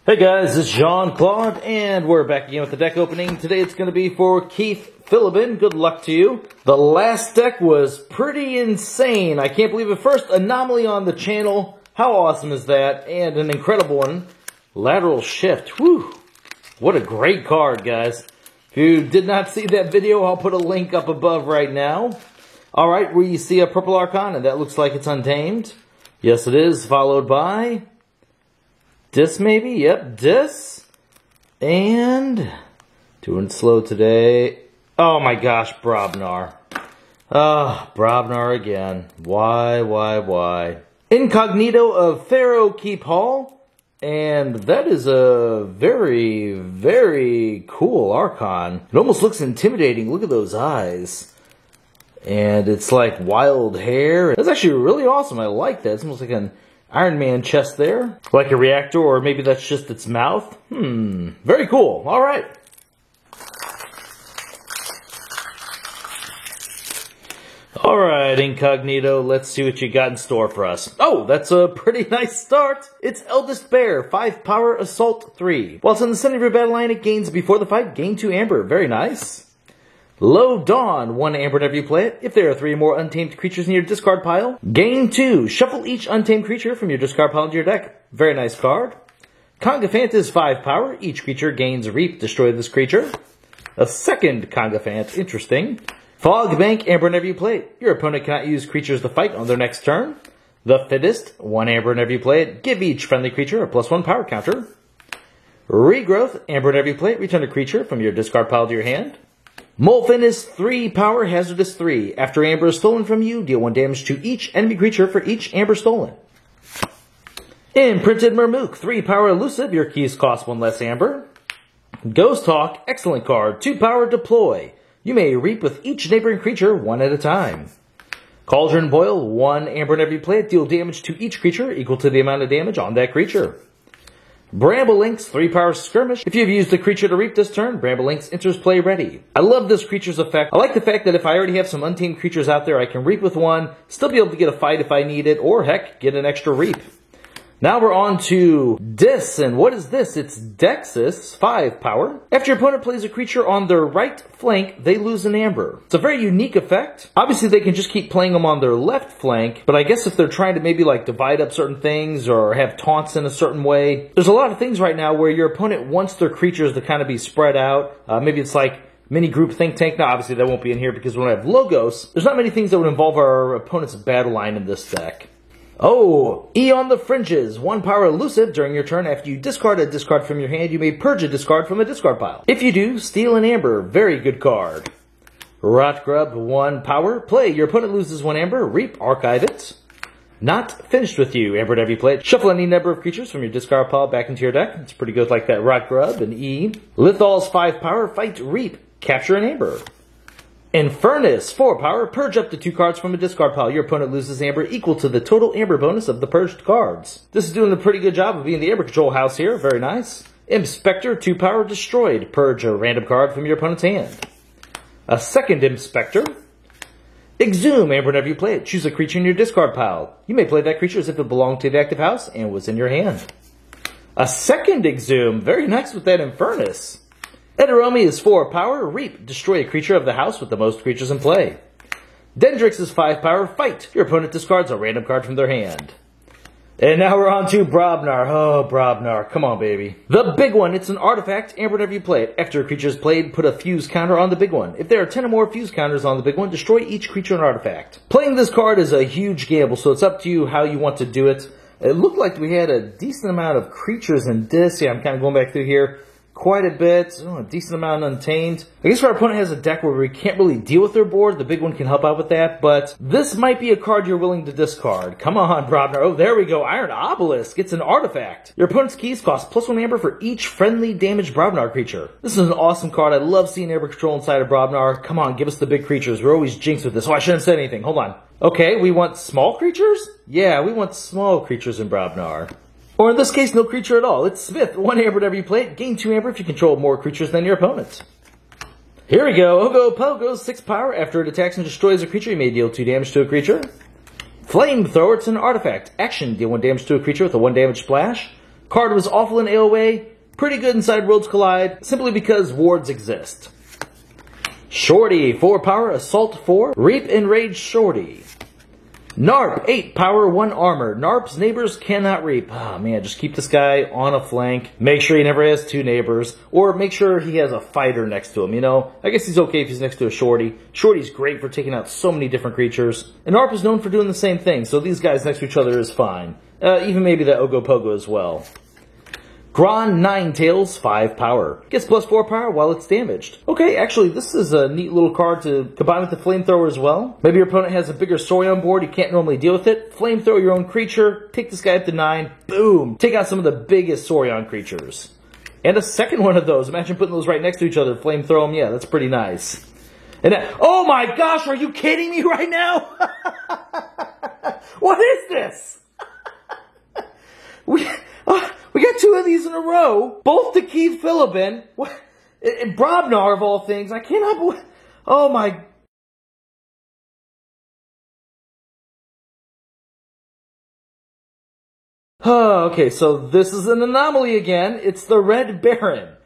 Hey guys, it's Jean-Claude, and we're back again with the deck opening. Today it's going to be for Keith Philbin. Good luck to you. The last deck was pretty insane. I can't believe it. First, Anomaly on the channel. How awesome is that? And an incredible one, Lateral Shift. Whew. What a great card, guys. If you did not see that video, I'll put a link up above right now. Alright, we see a Purple Archon, and that looks like it's Untamed. Yes, it is, followed by Dis, maybe? Yep, Dis. And doing slow today. Oh my gosh, Brobnar. Brobnar again. Why? Incognito of Pharaoh Keep Hall. And that is a very, very cool Archon. It almost looks intimidating. Look at those eyes. And it's like wild hair. That's actually really awesome. I like that. It's almost like an Iron Man chest there. Like a reactor, or maybe that's just its mouth. Very cool. All right. All right, Incognito, let's see what you got in store for us. Oh, that's a pretty nice start. It's Eldest Bear, 5 power, assault 3. While it's in the center of your battle line, it gains before the fight, gain 2 amber. Very nice. Low Dawn, 1 amber whenever you play it. If there are 3 more untamed creatures in your discard pile, gain 2. Shuffle each untamed creature from your discard pile into your deck. Very nice card. Congaphant is 5 power. Each creature gains Reap. Destroy this creature. A second Congaphant. Interesting. Fog Bank, amber whenever you play it. Your opponent cannot use creatures to fight on their next turn. The Fittest, 1 amber whenever you play it. Give each friendly creature a +1 power counter. Regrowth, amber whenever you play it. Return a creature from your discard pile to your hand. Molfin is 3 power, hazardous 3. After amber is stolen from you, deal 1 damage to each enemy creature for each amber stolen. Imprinted Murmook, 3 power, elusive. Your keys cost 1 less amber. Ghost Hawk, excellent card, 2 power, deploy. You may reap with each neighboring creature 1 at a time. Cauldron Boil, 1 amber whenever you play it. Deal damage to each creature equal to the amount of damage on that creature. Bramble Lynx, 3 power skirmish. If you've used the creature to reap this turn, Bramble Lynx enters play ready. I love this creature's effect. I like the fact that if I already have some untamed creatures out there, I can reap with 1, still be able to get a fight if I need it, or heck, get an extra reap. Now we're on to Dis, and what is this? It's Dexys, 5 power. After your opponent plays a creature on their right flank, they lose an amber. It's a very unique effect. Obviously, they can just keep playing them on their left flank, but I guess if they're trying to maybe like divide up certain things or have taunts in a certain way, there's a lot of things right now where your opponent wants their creatures to kind of be spread out. Maybe it's like mini group think tank. Now, obviously, that won't be in here because we don't have logos. There's not many things that would involve our opponent's battle line in this deck. Oh, Eon the Fringes, 1 power elusive. During your turn, after you discard a discard from your hand, you may purge a discard from a discard pile. If you do, steal an amber. Very good card. Rotgrub, 1 power. Play. Your opponent loses 1 amber. Reap. Archive it. Not finished with you. Amber whenever you play it. Shuffle any number of creatures from your discard pile back into your deck. It's pretty good like that Rotgrub and E. Lithal's 5 power. Fight. Reap. Capture an amber. Infernus, 4 power, purge up to 2 cards from a discard pile. Your opponent loses amber equal to the total amber bonus of the purged cards. This is doing a pretty good job of being the amber control house here. Very nice. Inspector, 2 power, destroyed. Purge a random card from your opponent's hand. A second Inspector. Exhume, amber whenever you play it. Choose a creature in your discard pile. You may play that creature as if it belonged to the active house and was in your hand. A second Exhume. Very nice with that Infernus. Edoromi is 4 power, reap, destroy a creature of the house with the most creatures in play. Dendrix is 5 power, fight. Your opponent discards a random card from their hand. And now we're on to Brobnar. Oh, Brobnar, come on, baby. The big one, it's an artifact, amber whenever you play it. After a creature is played, put a fuse counter on the big one. If there are 10 or more fuse counters on the big one, destroy each creature and artifact. Playing this card is a huge gamble, so it's up to you how you want to do it. It looked like we had a decent amount of creatures in this. Yeah, I'm kind of going back through here. Quite a bit, a decent amount untamed. I guess our opponent has a deck where we can't really deal with their board. The big one can help out with that, but this might be a card you're willing to discard. Come on, Brobnar. Oh, there we go. Iron Obelisk. It's an artifact. Your opponent's keys cost +1 amber for each friendly damaged Brobnar creature. This is an awesome card. I love seeing amber control inside of Brobnar. Come on, give us the big creatures. We're always jinxed with this. Oh, I shouldn't have said anything. Hold on. Okay, we want small creatures? Yeah, we want small creatures in Brobnar. Or in this case, no creature at all. It's Smith. 1 amber whenever you play it. Gain 2 amber if you control more creatures than your opponent. Here we go. Ogopogo, 6 power. After it attacks and destroys a creature, you may deal 2 damage to a creature. Flamethrower, it's an artifact. Action, deal 1 damage to a creature with a 1 damage splash. Card was awful in AOA, pretty good inside Worlds Collide, simply because wards exist. Shorty, 4 power, Assault 4, Reap Enraged Shorty. Narp, 8 power, 1 armor. Narp's neighbors cannot reap. Oh man, just keep this guy on a flank. Make sure he never has 2 neighbors. Or make sure he has a fighter next to him, you know? I guess he's okay if he's next to a Shorty. Shorty's great for taking out so many different creatures. And Narp is known for doing the same thing, so these guys next to each other is fine. Even maybe that Ogopogo as well. Gron, 9 tails, 5 power. Gets plus 4 power while it's damaged. Okay, actually, this is a neat little card to combine with the Flamethrower as well. Maybe your opponent has a bigger story on board, you can't normally deal with it. Flamethrower your own creature, take this guy up to 9, boom! Take out some of the biggest Saurian creatures. And a second one of those, imagine putting those right next to each other, flamethrow them, yeah, that's pretty nice. And oh my gosh, are you kidding me right now? What is this? We got 2 of these in a row, both to Keith Philibin. What? And Brobnar of all things. I cannot believe. Oh my. Oh, okay, so this is an anomaly again. It's the Red Baron.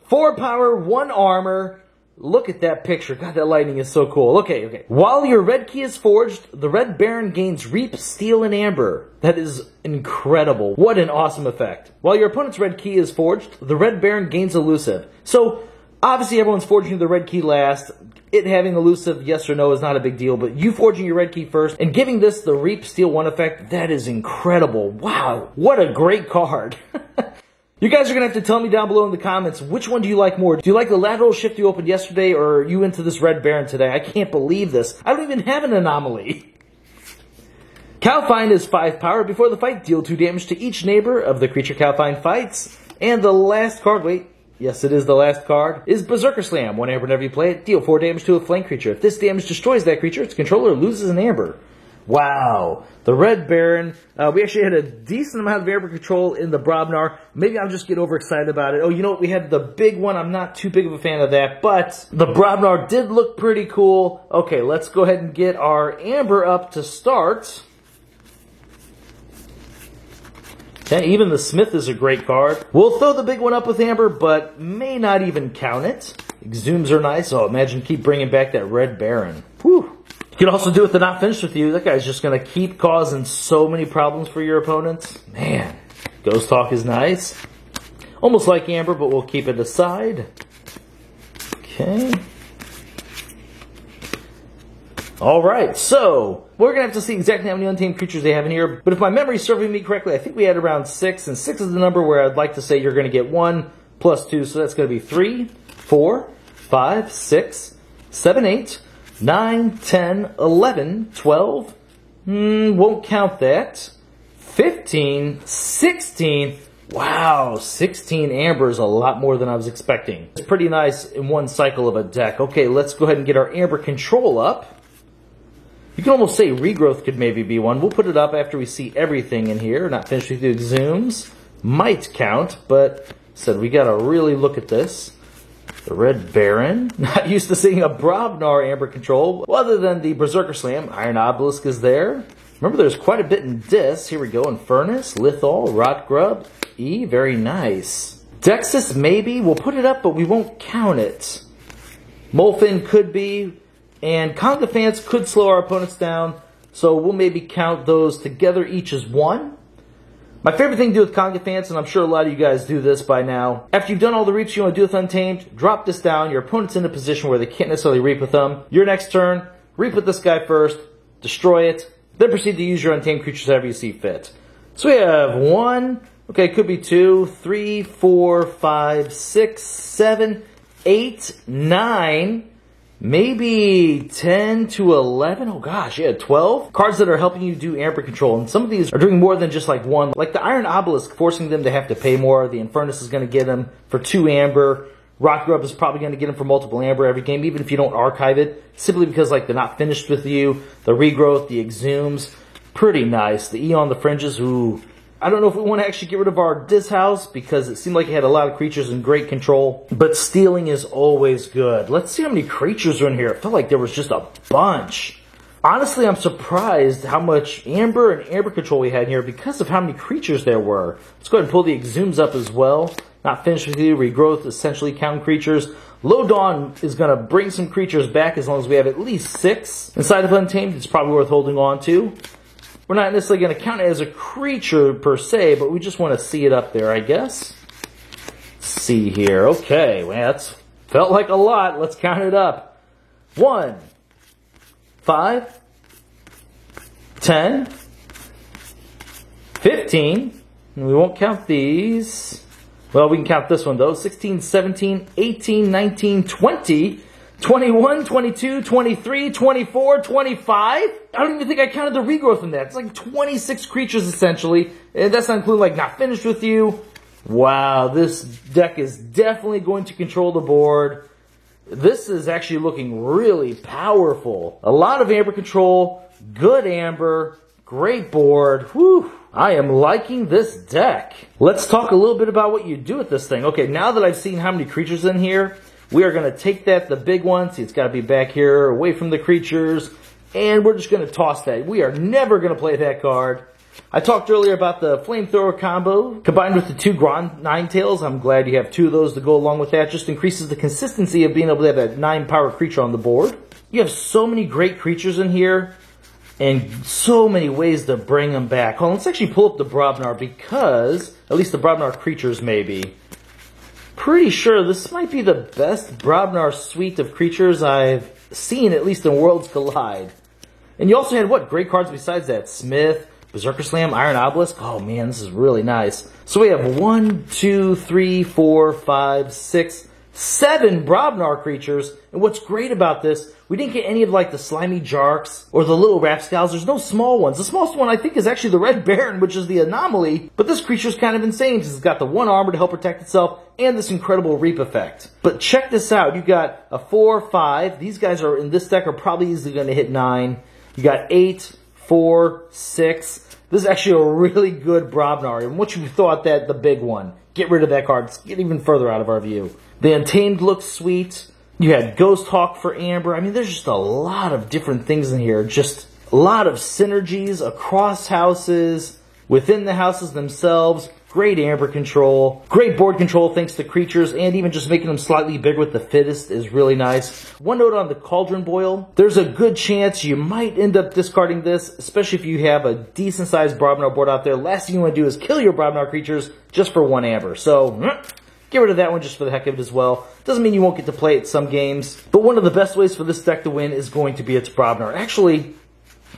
4 power, 1 armor. Look at that picture. God, that lighting is so cool. Okay. While your red key is forged, the Red Baron gains Reap, Steel, and Amber. That is incredible. What an awesome effect. While your opponent's red key is forged, the Red Baron gains Elusive. So, obviously everyone's forging the red key last. It having Elusive, yes or no, is not a big deal, but you forging your red key first and giving this the Reap, Steel 1 effect, that is incredible. Wow, what a great card. You guys are going to have to tell me down below in the comments, which one do you like more? Do you like the lateral shift you opened yesterday, or are you into this Red Baron today? I can't believe this. I don't even have an anomaly. Calfine is 5 power. Before the fight, deal 2 damage to each neighbor of the creature Calfine fights. And the last card, wait, yes it is the last card, is Berserker Slam. 1 amber whenever you play it, deal 4 damage to a flank creature. If this damage destroys that creature, its controller loses an amber. Wow, the Red Baron. We actually had a decent amount of amber control in the Brobnar. Maybe I'm just getting overexcited about it. Oh, you know what? We had the big one. I'm not too big of a fan of that, but the Brobnar did look pretty cool. Okay, let's go ahead and get our amber up to start. Okay, even the Smith is a great card. We'll throw the big one up with amber, but may not even count it. Exhumes are nice. Oh, imagine keep bringing back that Red Baron. Whew. You can also do with the Not Finished With You. That guy's just going to keep causing so many problems for your opponents. Man, Ghost Talk is nice. Almost like Amber, but we'll keep it aside. Okay. Alright, so we're going to have to see exactly how many untamed creatures they have in here. But if my memory is serving me correctly, I think we had around 6. And 6 is the number where I'd like to say you're going to get 1 plus 2. So that's going to be 3, 4, 5, 6, 7, 8. 9, 10, 11, 12, won't count that, 15, 16, wow, 16 amber is a lot more than I was expecting. It's pretty nice in one cycle of a deck. Okay, let's go ahead and get our amber control up. You can almost say regrowth could maybe be one. We'll put it up after we see everything in here. Not Finished With You exhumes. Might count, but said we gotta really look at this. The Red Baron. Not used to seeing a Brobnar amber control. Well, other than the Berserker Slam, Iron Obelisk is there. Remember, there's quite a bit in Dis. Here we go. Infernus, Lithal, Rot Grub, E. Very nice. Dexus, maybe. We'll put it up, but we won't count it. Molfin could be. And Congophants could slow our opponents down. So we'll maybe count those together each as 1. My favorite thing to do with Congophants, and I'm sure a lot of you guys do this by now, after you've done all the reaps you want to do with Untamed, drop this down. Your opponent's in a position where they can't necessarily reap with them. Your next turn, reap with this guy first, destroy it, then proceed to use your Untamed creatures however you see fit. So we have 1, okay, it could be 2, 3, 4, 5, 6, 7, 8, 9, maybe 10 to 11. Oh gosh, yeah, 12. Cards that are helping you do amber control. And some of these are doing more than just like 1. Like the Iron Obelisk, forcing them to have to pay more. The Infernus is going to get them for 2 amber. Rot Grub is probably going to get them for multiple amber every game, even if you don't archive it. Simply because like they're not finished with you. The regrowth, the exhumes, pretty nice. The E on the fringes, ooh. I don't know if we want to actually get rid of our Dis House because it seemed like it had a lot of creatures in great control. But stealing is always good. Let's see how many creatures are in here. It felt like there was just a bunch. Honestly, I'm surprised how much Amber and Amber Control we had in here because of how many creatures there were. Let's go ahead and pull the Exhumes up as well. Not finished with you. Regrowth, essentially counting creatures. Low Dawn is going to bring some creatures back as long as we have at least 6. Inside of Untamed, it's probably worth holding on to. We're not necessarily going to count it as a creature per se, but we just want to see it up there, I guess. Let's see here. Okay, well, that's felt like a lot. Let's count it up. 1, 5, 10, 15. And we won't count these. Well, we can count this one, though. 16, 17, 18, 19, 20, 21, 22, 23, 24, 25. I don't even think I counted the regrowth in that. It's like 26 creatures, essentially. And that's not including, like, Not Finished With You. Wow, this deck is definitely going to control the board. This is actually looking really powerful. A lot of Amber Control, good Amber, great board. Whew. I am liking this deck. Let's talk a little bit about what you do with this thing. Okay, now that I've seen how many creatures in here, we are going to take that, the big one, see it's got to be back here, away from the creatures, and we're just going to toss that. We are never going to play that card. I talked earlier about the Flamethrower combo, combined with the 2 Ninetales. I'm glad you have 2 of those to go along with that. Just increases the consistency of being able to have that 9-power creature on the board. You have so many great creatures in here, and so many ways to bring them back. Hold on, let's actually pull up the Brobnar because, at least the Brobnar creatures maybe. Pretty sure this might be the best Brobnar suite of creatures I've seen, at least in Worlds Collide. And you also had, what, great cards besides that? Smith, Berserker Slam, Iron Obelisk. Oh man, this is really nice. So we have 1, 2, 3, 4, 5, 6, 7 Brobnar creatures. And what's great about this, we didn't get any of like the slimy Jarks or the little Rapscals. There's no small ones. The smallest one I think is actually the Red Baron, which is the anomaly. But this creature is kind of insane because it's got the 1 armor to help protect itself and this incredible reap effect. But check this out. You got a 4, 5. These guys are in this deck are probably easily going to hit 9. You got 8, 4, 6. This is actually a really good Brobnar. And what you thought that the big one. Get rid of that card. Get even further out of our view. The Untamed looks sweet. You had Ghost Hawk for Amber. I mean, there's just a lot of different things in here. Just a lot of synergies across houses, within the houses themselves. Great Amber Control. Great board control thanks to creatures, and even just making them slightly bigger with the Fittest is really nice. One note on the Cauldron Boil. There's a good chance you might end up discarding this, especially if you have a decent-sized Brobnar board out there. Last thing you want to do is kill your Brobnar creatures just for 1 Amber. So, get rid of that one just for the heck of it as well. Doesn't mean you won't get to play it some games. But one of the best ways for this deck to win is going to be its Brobnar. Actually,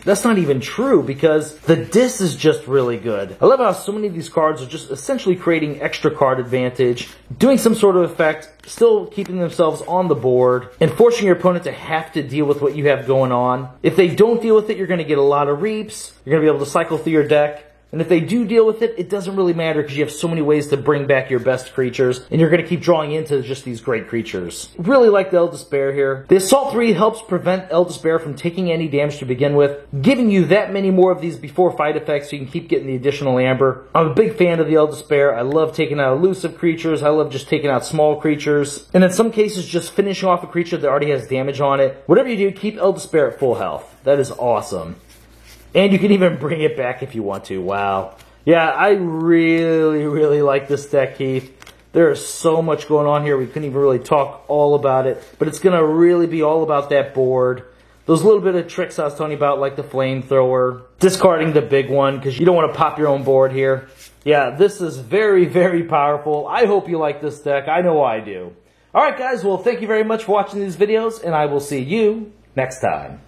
that's not even true because the Dis is just really good. I love how so many of these cards are just essentially creating extra card advantage, doing some sort of effect, still keeping themselves on the board, and forcing your opponent to have to deal with what you have going on. If they don't deal with it, you're going to get a lot of reaps. You're going to be able to cycle through your deck. And if they do deal with it, it doesn't really matter because you have so many ways to bring back your best creatures, and you're going to keep drawing into just these great creatures. Really like the Eldest Bear here. The Assault 3 helps prevent Eldest Bear from taking any damage to begin with, giving you that many more of these before fight effects so you can keep getting the additional Amber. I'm a big fan of the Eldest Bear. I love taking out elusive creatures. I love just taking out small creatures. And in some cases, just finishing off a creature that already has damage on it. Whatever you do, keep Eldest Bear at full health. That is awesome. And you can even bring it back if you want to. Wow. Yeah, I really, really like this deck, Keith. There is so much going on here. We couldn't even really talk all about it. But it's going to really be all about that board. Those little bit of tricks I was telling you about, like the Flamethrower. Discarding the big one, because you don't want to pop your own board here. Yeah, this is very, very powerful. I hope you like this deck. I know I do. Alright, guys. Well, thank you very much for watching these videos. And I will see you next time.